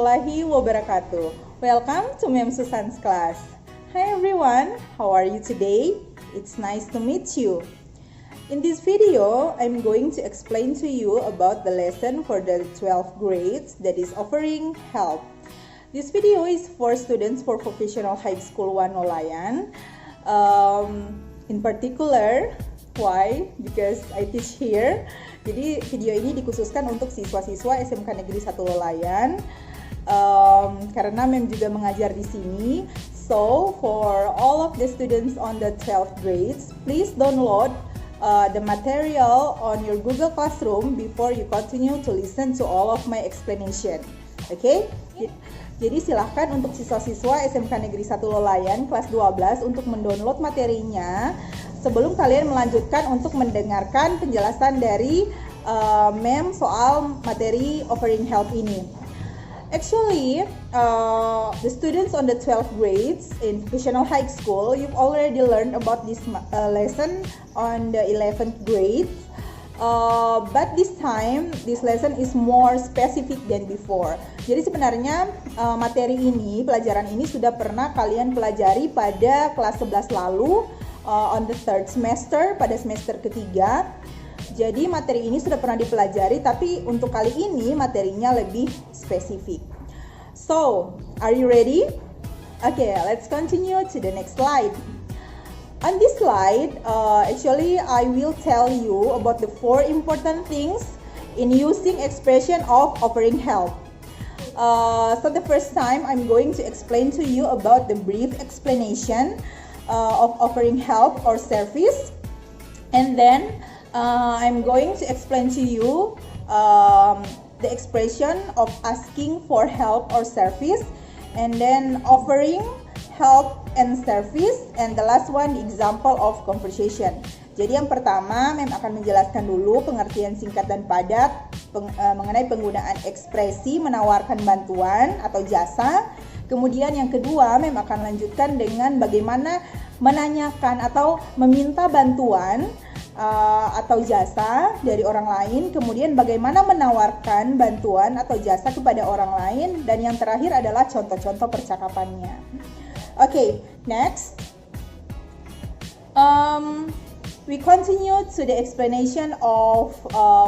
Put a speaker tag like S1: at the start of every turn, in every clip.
S1: warahmatullahi wabarakatuh. Welcome to Mem Susan's class. Hi everyone, how are you today? It's nice to meet you. In this video, I'm going to explain to you about the lesson for the 12th grades that is offering help. This video is for students for Vocational High School 1 Nolayan. In particular, why? Because I teach here. Jadi video ini dikhususkan untuk siswa-siswa SMK Negeri 1 Nolayan. Karena Mem juga mengajar di sini. So, for all of the students on the 12th grades, please download the material on your Google Classroom before you continue to listen to all of my explanation. Okay? Jadi silahkan untuk siswa-siswa SMK Negeri 1 Nolayan kelas 12 untuk mendownload materinya sebelum kalian melanjutkan untuk mendengarkan penjelasan dari Mem soal materi offering help ini. Actually, the students on the 12th grades in Vocational High School, you've already learned about this lesson on the 11th grade. But this time, this lesson is more specific than before. Jadi sebenarnya materi ini, pelajaran ini sudah pernah kalian pelajari pada kelas 11 lalu, on the third semester, pada semester ketiga. Jadi materi ini sudah pernah dipelajari, tapi untuk kali ini materinya lebih spesifik. So, are you ready? Okay, let's continue to the next slide. On this slide, actually I will tell you about the 4 important things in using expression of offering help. So the first time I'm going to explain to you about the brief explanation of offering help or service, and then I'm going to explain to you the expression of asking for help or service, and then offering help and service, and the last one, the example of conversation. Jadi yang pertama, Mem akan menjelaskan dulu pengertian singkat dan padat mengenai penggunaan ekspresi menawarkan bantuan atau jasa. Kemudian yang kedua, Mem akan lanjutkan dengan bagaimana menanyakan atau meminta bantuan atau jasa dari orang lain. Kemudian bagaimana menawarkan bantuan atau jasa kepada orang lain. Dan yang terakhir adalah contoh-contoh percakapannya. Okay, next. We continue to the explanation of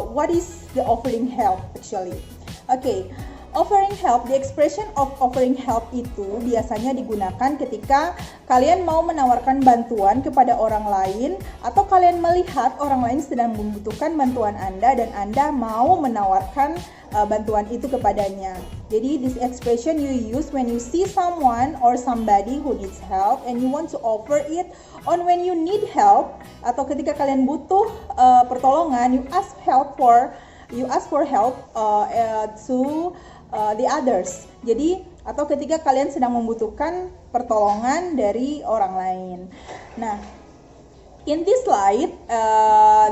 S1: what is the offering help actually. Okay, offering help, the expression of offering help itu biasanya digunakan ketika kalian mau menawarkan bantuan kepada orang lain atau kalian melihat orang lain sedang membutuhkan bantuan Anda dan Anda mau menawarkan bantuan itu kepadanya. Jadi this expression you use when you see someone or somebody who needs help and you want to offer it, on when you need help atau ketika kalian butuh pertolongan, you ask for help to the others. Jadi atau ketika kalian sedang membutuhkan pertolongan dari orang lain. Nah, in this slide,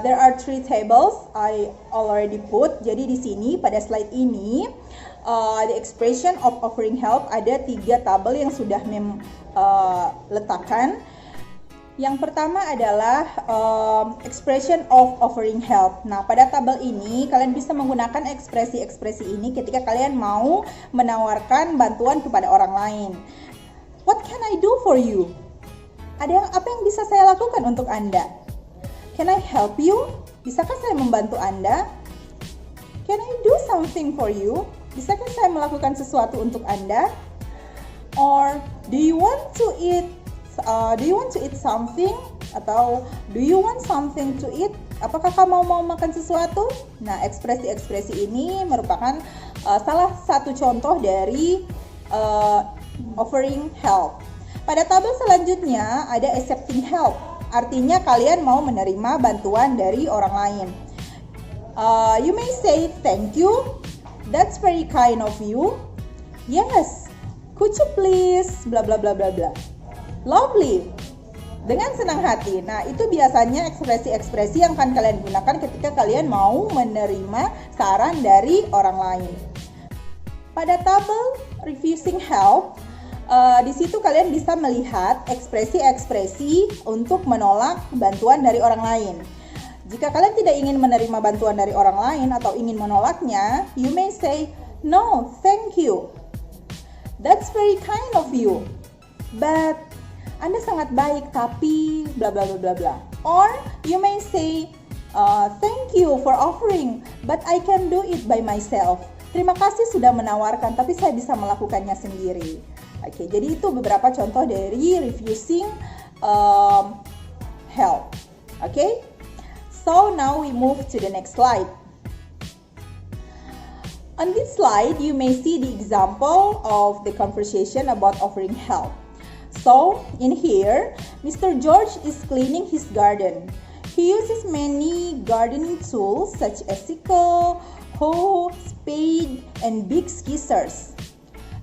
S1: there are 3 tables I already put. Jadi di sini pada slide ini, the expression of offering help ada 3 tabel yang sudah Mem letakkan. Yang pertama adalah expression of offering help. Nah, pada tabel ini kalian bisa menggunakan ekspresi-ekspresi ini ketika kalian mau menawarkan bantuan kepada orang lain. What can I do for you? Apa yang bisa saya lakukan untuk Anda? Can I help you? Bisakah saya membantu Anda? Can I do something for you? Bisakah saya melakukan sesuatu untuk Anda? Or do you want to eat something? Atau do you want something to eat? Apakah kamu mau makan sesuatu? Nah, ekspresi-ekspresi ini merupakan salah satu contoh dari offering help. Pada tabel selanjutnya ada accepting help. Artinya kalian mau menerima bantuan dari orang lain. You may say thank you. That's very kind of you. Yes. Could you please bla bla bla bla bla. Lovely. Dengan senang hati. Nah, itu biasanya ekspresi-ekspresi yang akan kalian gunakan ketika kalian mau menerima saran dari orang lain. Pada tabel refusing help, di situ kalian bisa melihat ekspresi-ekspresi untuk menolak bantuan dari orang lain. Jika kalian tidak ingin menerima bantuan dari orang lain atau ingin menolaknya, you may say, no, thank you. That's very kind of you. But Anda sangat baik tapi bla bla bla bla bla. Or you may say, thank you for offering, but I can do it by myself. Terima kasih sudah menawarkan, tapi saya bisa melakukannya sendiri. Oke, jadi itu beberapa contoh dari refusing help. Okay, so now we move to the next slide. On this slide, you may see the example of the conversation about offering help. So, in here, Mr. George is cleaning his garden. He uses many gardening tools such as sickle, hoe, spade, and big scissors.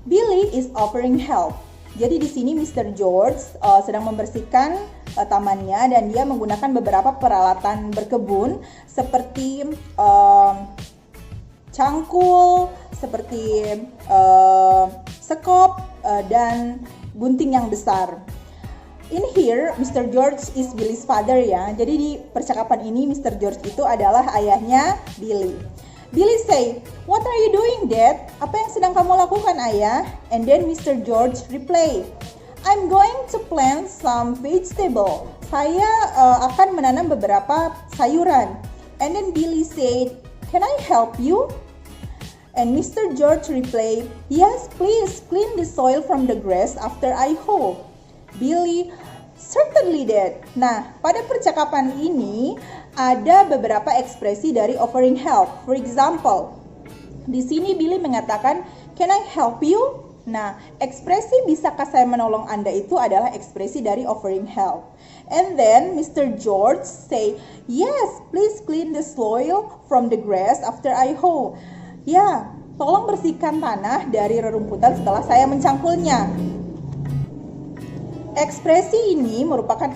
S1: Billy is offering help. Jadi di sini Mr. George sedang membersihkan tamannya dan dia menggunakan beberapa peralatan berkebun seperti cangkul, seperti sekop dan gunting yang besar. In here, Mr. George is Billy's father ya. Jadi di percakapan ini Mr. George itu adalah ayahnya Billy. Billy say, "What are you doing, Dad? Apa yang sedang kamu lakukan, Ayah?" And then Mr. George reply, "I'm going to plant some vegetable." Saya akan menanam beberapa sayuran. And then Billy said, "Can I help you?" And Mr. George replied, "Yes, please clean the soil from the grass after I hoe." Billy, "Certainly, Dad." Nah, pada percakapan ini ada beberapa ekspresi dari offering help. For example, di sini Billy mengatakan, "Can I help you?" Nah, ekspresi "bisakah saya menolong Anda" itu adalah ekspresi dari offering help. And then Mr. George say, "Yes, please clean the soil from the grass after I hoe." Ya, tolong bersihkan tanah dari rerumputan setelah saya mencangkulnya. Ekspresi ini merupakan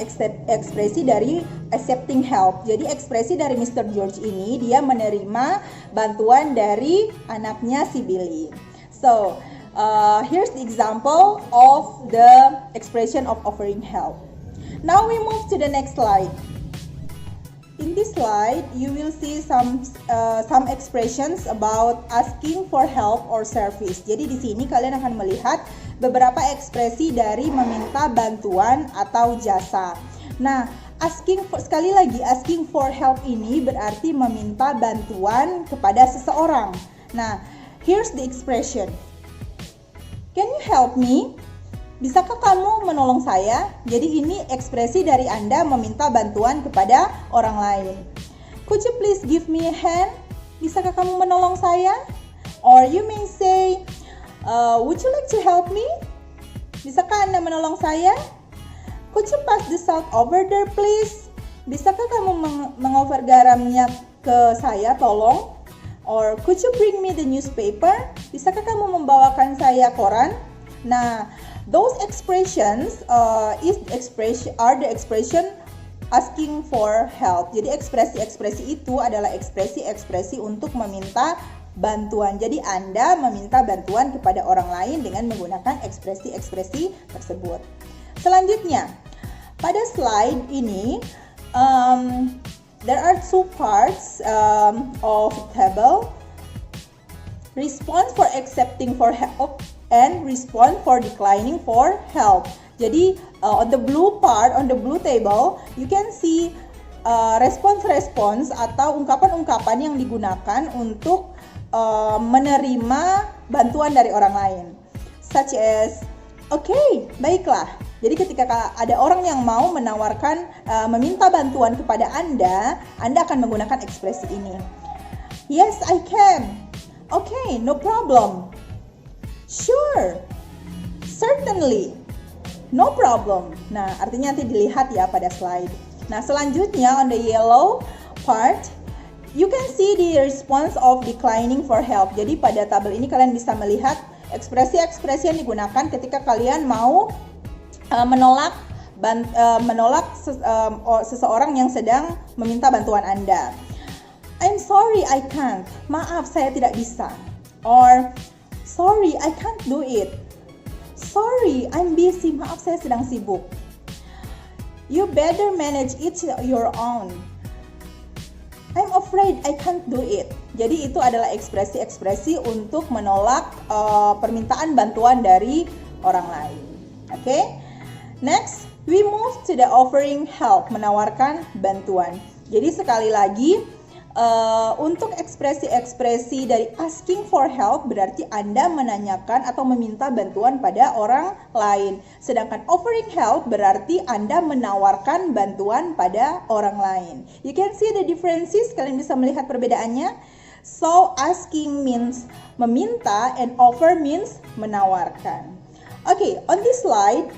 S1: ekspresi dari accepting help. Jadi ekspresi dari Mr. George ini dia menerima bantuan dari anaknya si Billy. So, here's the example of the expression of offering help. Now we move to the next slide. In this slide, you will see some expressions about asking for help or service. Jadi di sini kalian akan melihat beberapa ekspresi dari meminta bantuan atau jasa. Nah, sekali lagi asking for help ini berarti meminta bantuan kepada seseorang. Nah, here's the expression. Can you help me? Bisakah kamu menolong saya? Jadi ini ekspresi dari Anda meminta bantuan kepada orang lain. Could you please give me a hand? Bisakah kamu menolong saya? Or you may say, would you like to help me? Bisakah Anda menolong saya? Could you pass the salt over there please? Bisakah kamu mengover garamnya ke saya, tolong? Or could you bring me the newspaper? Bisakah kamu membawakan saya koran? Nah, those expressions are the expression asking for help. Jadi ekspresi-ekspresi itu adalah ekspresi-ekspresi untuk meminta bantuan. Jadi Anda meminta bantuan kepada orang lain dengan menggunakan ekspresi-ekspresi tersebut. Selanjutnya, pada slide ini there are two parts of table. Response for accepting for help and respond for declining for help. Jadi on the blue table, you can see response atau ungkapan-ungkapan yang digunakan untuk menerima bantuan dari orang lain. Such as, okay, baiklah. Jadi ketika ada orang yang mau menawarkan, meminta bantuan kepada Anda akan menggunakan ekspresi ini. Yes, I can. Okay, no problem. Sure, certainly, no problem. Nah, artinya nanti dilihat ya pada slide. Nah, selanjutnya on the yellow part, you can see the response of declining for help. Jadi pada tabel ini kalian bisa melihat ekspresi-ekspresi yang digunakan ketika kalian mau menolak seseorang yang sedang meminta bantuan Anda. I'm sorry, I can't. Maaf, saya tidak bisa. Or sorry, I can't do it. Sorry, I'm busy. Maaf, saya sedang sibuk. You better manage it your own. I'm afraid I can't do it. Jadi itu adalah ekspresi-ekspresi untuk menolak permintaan bantuan dari orang lain. Oke? Next, we move to the offering help, menawarkan bantuan. Jadi sekali lagi, untuk ekspresi-ekspresi dari asking for help berarti Anda menanyakan atau meminta bantuan pada orang lain. Sedangkan offering help berarti Anda menawarkan bantuan pada orang lain. You can see the differences, kalian bisa melihat perbedaannya. So, asking means meminta and offer means menawarkan. Okay, on this slide,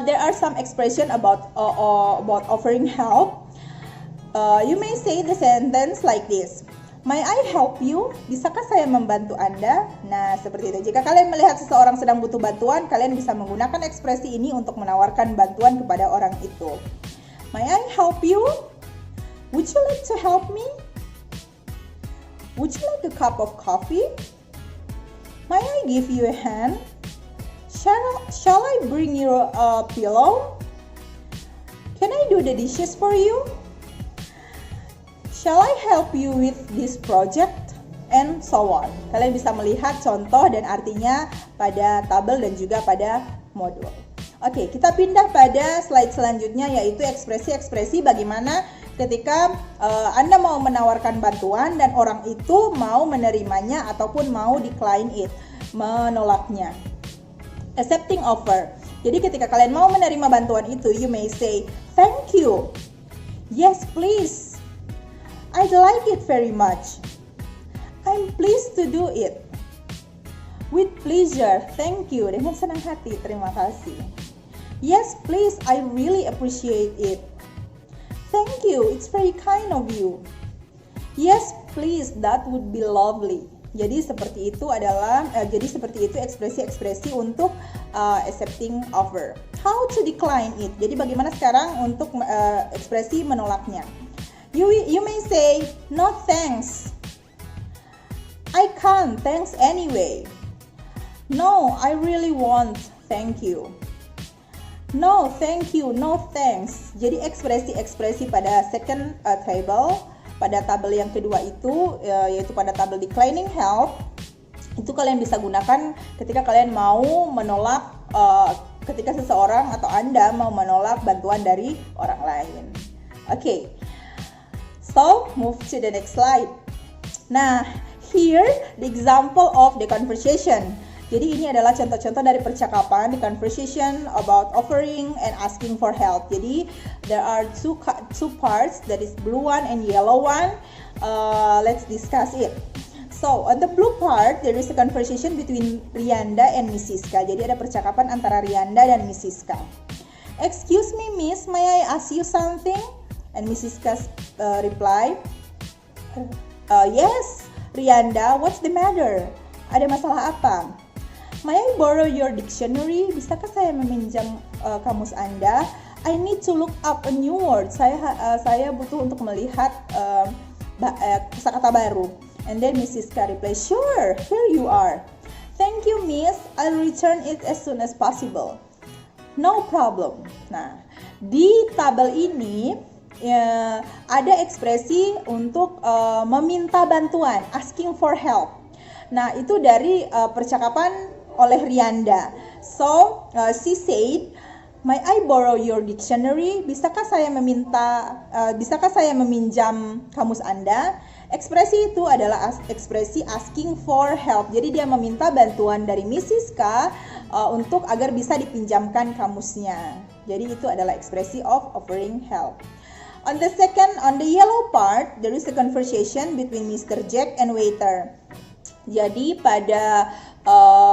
S1: there are some expression about offering help. You may say the sentence like this. May I help you? Bisakah saya membantu Anda? Nah, seperti itu. Jika kalian melihat seseorang sedang butuh bantuan, kalian bisa menggunakan ekspresi ini untuk menawarkan bantuan kepada orang itu. May I help you? Would you like to help me? Would you like a cup of coffee? May I give you a hand? Shall I bring you a pillow? Can I do the dishes for you? Shall I help you with this project? And so on. Kalian bisa melihat contoh dan artinya pada tabel dan juga pada modul. Oke, kita pindah pada slide selanjutnya, yaitu ekspresi-ekspresi bagaimana ketika Anda mau menawarkan bantuan dan orang itu mau menerimanya ataupun mau decline it, menolaknya. Accepting offer. Jadi ketika kalian mau menerima bantuan itu, you may say, thank you. Yes, please. I'd like it very much. I'm pleased to do it. With pleasure, thank you. Dengan senang hati, terima kasih. Yes, please, I really appreciate it. Thank you, it's very kind of you. Yes, please, that would be lovely. Jadi seperti itu ekspresi-ekspresi untuk accepting offer. How to decline it? Jadi bagaimana sekarang untuk ekspresi menolaknya? You may say, no thanks. I can't, thanks anyway. No, I really won't, thank you. No, thank you, no thanks. Jadi ekspresi-ekspresi pada second table, pada tabel yang kedua itu, yaitu pada tabel declining help, itu kalian bisa gunakan ketika kalian mau menolak, ketika seseorang atau Anda mau menolak bantuan dari orang lain. Oke. So, move to the next slide. Nah, here the example of the conversation. Jadi ini adalah contoh-contoh dari percakapan, the conversation about offering and asking for help. Jadi there are two parts, that is blue one and yellow one. Let's discuss it. So, on the blue part, there is a conversation between Rianda and Miss Siska. Jadi ada percakapan antara Rianda dan Miss Siska. Excuse me, Miss, may I ask you something? And Miss Siska reply, yes, Rianda, what's the matter? Ada masalah apa? May I borrow your dictionary? Bisakah saya meminjam kamus Anda? I need to look up a new word. Saya butuh untuk melihat kosakata baru. And then Miss Siska replies, sure, here you are. Thank you, Miss. I'll return it as soon as possible. No problem. Nah, di tabel ini ada ekspresi untuk meminta bantuan, asking for help. Nah, itu dari percakapan oleh Rianda. So, she said, may I borrow your dictionary? Bisakah saya meminjam kamus Anda? Ekspresi itu adalah ekspresi asking for help. Jadi dia meminta bantuan dari Miss Siska untuk agar bisa dipinjamkan kamusnya. Jadi itu adalah ekspresi of offering help. On the yellow part, there is a conversation between Mr. Jack and waiter. Jadi pada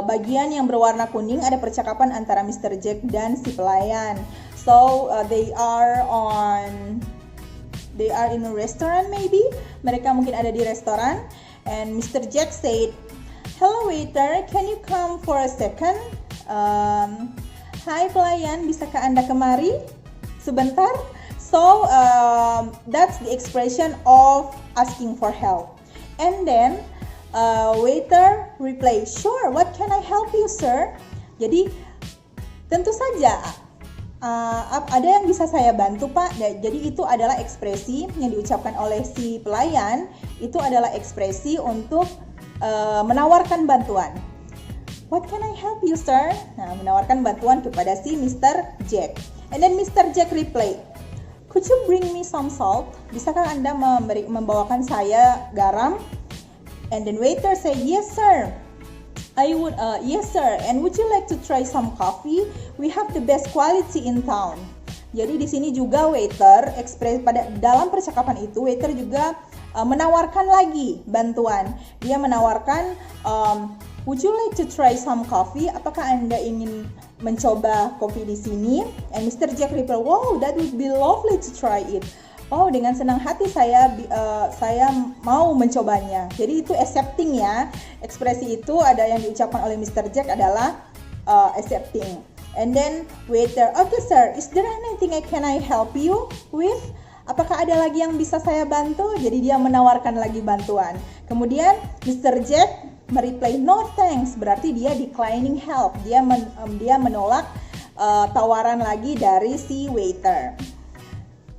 S1: bagian yang berwarna kuning ada percakapan antara Mr. Jack dan si pelayan. So they are in a restaurant maybe. Mereka mungkin ada di restoran. And Mr. Jack said, hello waiter, can you come for a second? Hai pelayan, bisakah Anda kemari sebentar? So that's the expression of asking for help. And then waiter reply, sure, what can I help you, sir? Jadi tentu saja ada yang bisa saya bantu Pak? Jadi itu adalah ekspresi yang diucapkan oleh si pelayan, itu adalah ekspresi untuk menawarkan bantuan. What can I help you, sir? Nah, menawarkan bantuan kepada si Mr. Jack. And then Mr. Jack reply, could you bring me some salt? Bisakah Anda membawakan saya garam? And then waiter say, yes sir. Yes sir, and would you like to try some coffee? We have the best quality in town. Jadi di sini juga waiter dalam percakapan itu waiter juga menawarkan lagi bantuan. Dia menawarkan, would you like to try some coffee? Apakah Anda ingin mencoba kopi di sini? And Mr. Jack reply, wow, that would be lovely to try it. Oh, dengan senang hati saya mau mencobanya. Jadi itu accepting ya. Ekspresi itu ada yang diucapkan oleh Mr. Jack adalah accepting. And then waiter, okay sir, is there anything can I help you with? Apakah ada lagi yang bisa saya bantu? Jadi dia menawarkan lagi bantuan. Kemudian Mr. Jack mereply, no thanks. Berarti dia declining help. Dia menolak tawaran lagi dari si waiter.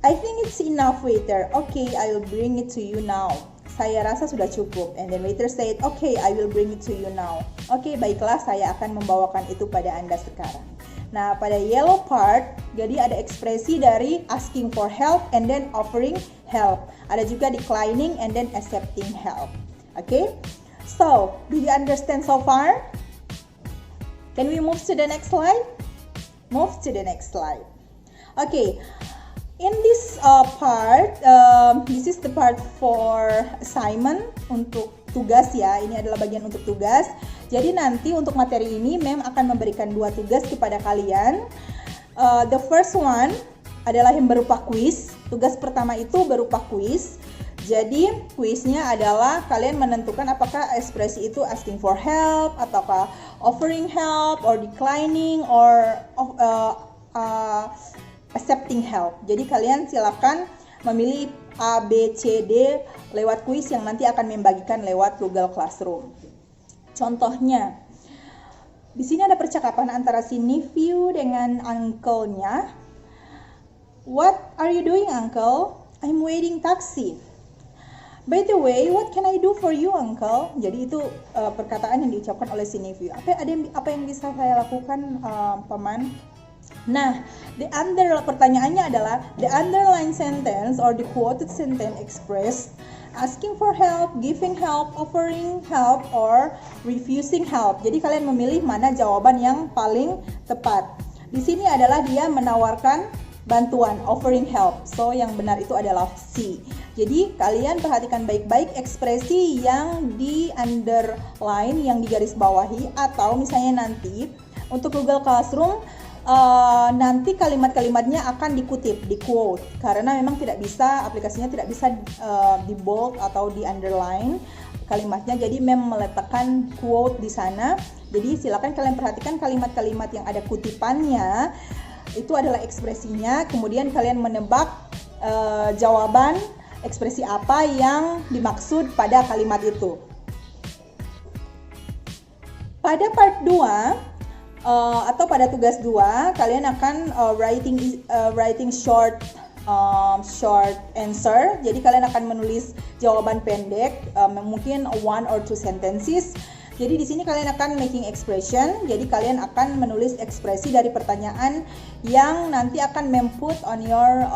S1: I think it's enough waiter. Okay, I will bring it to you now. Saya rasa sudah cukup. And then waiter said, okay, I will bring it to you now. Okay, baiklah, saya akan membawakan itu pada Anda sekarang. Nah, pada yellow part, jadi ada ekspresi dari asking for help and then offering help. Ada juga declining and then accepting help. Okay, so do you understand so far? Can we move to the next slide? Move to the next slide. Okay. In this part, this is the part for assignment, untuk tugas ya. Ini adalah bagian untuk tugas. Jadi nanti untuk materi ini Mem akan memberikan 2 tugas kepada kalian. The first one adalah yang berupa quiz. Tugas pertama itu berupa quiz. Jadi quiznya adalah kalian menentukan apakah ekspresi itu asking for help, ataukah offering help, or declining, or accepting help. Jadi kalian silakan memilih A, B, C, D lewat kuis yang nanti akan membagikan lewat Google Classroom. Contohnya, di sini ada percakapan antara si nephew dengan uncle-nya. What are you doing, uncle? I'm waiting taxi. By the way, what can I do for you, uncle? Jadi itu perkataan yang diucapkan oleh si nephew. Apa yang bisa saya lakukan, paman? Nah, pertanyaannya adalah the underlined sentence or the quoted sentence express asking for help, giving help, offering help, or refusing help. Jadi kalian memilih mana jawaban yang paling tepat. Di sini adalah dia menawarkan bantuan, offering help. So yang benar itu adalah C. Jadi kalian perhatikan baik-baik ekspresi yang di underline, yang digarisbawahi, atau misalnya nanti untuk Google Classroom nanti kalimat-kalimatnya akan dikutip, di quote, karena memang aplikasinya tidak bisa di bold atau di underline kalimatnya, jadi memang meletakkan quote di sana. Jadi silakan kalian perhatikan kalimat-kalimat yang ada kutipannya, itu adalah ekspresinya, kemudian kalian menebak jawaban ekspresi apa yang dimaksud pada kalimat itu. Pada part 2 atau pada tugas 2 kalian akan writing short answer. Jadi kalian akan menulis jawaban pendek, mungkin 1 or 2 sentences. Jadi di sini kalian akan making expression. Jadi kalian akan menulis ekspresi dari pertanyaan yang nanti akan mem-put on your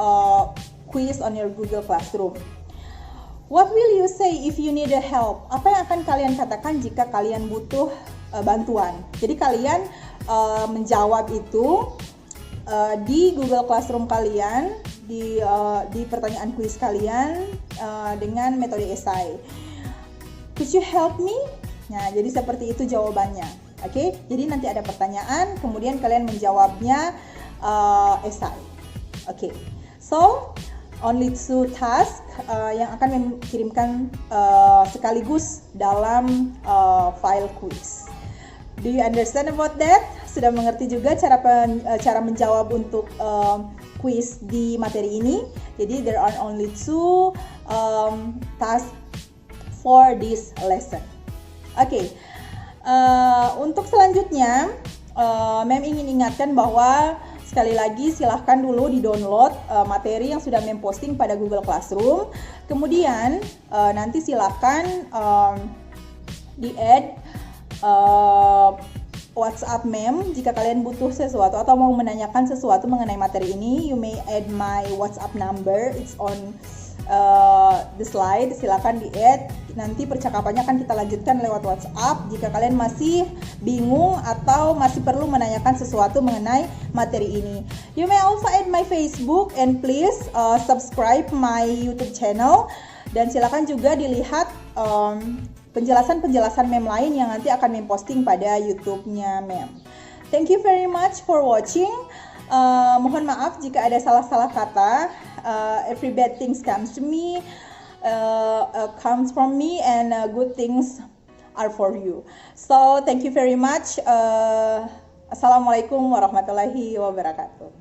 S1: quiz on your Google Classroom. What will you say if you need a help? Apa yang akan kalian katakan jika kalian butuh bantuan? Jadi kalian menjawab itu di Google Classroom kalian, di pertanyaan kuis kalian dengan metode esai. Could you help me? Nah, jadi seperti itu jawabannya. Oke, jadi nanti ada pertanyaan, kemudian kalian menjawabnya esai. Oke, so only 2 task yang akan mengirimkan sekaligus dalam file quiz. Do you understand about that? Sudah mengerti juga cara menjawab untuk quiz di materi ini. Jadi there are only 2 tasks for this lesson. Oke, untuk selanjutnya, Mem ingin ingatkan bahwa Sekali lagi silahkan dulu di-download materi yang sudah mem posting pada Google Classroom. Kemudian nanti silahkan di-add WhatsApp mem jika kalian butuh sesuatu atau mau menanyakan sesuatu mengenai materi ini. You may add my WhatsApp number, it's on the slide. Silakan di-add. Nanti percakapannya akan kita lanjutkan lewat WhatsApp jika kalian masih bingung atau masih perlu menanyakan sesuatu mengenai materi ini. You may also add my Facebook and please subscribe my YouTube channel, dan silakan juga dilihat penjelasan-penjelasan mem lain yang nanti akan mem posting pada YouTube-nya mem. Thank you very much for watching. Mohon maaf jika ada salah-salah kata. Every bad things comes to me, comes from me, and good things are for you. So thank you very much. Assalamualaikum warahmatullahi wabarakatuh.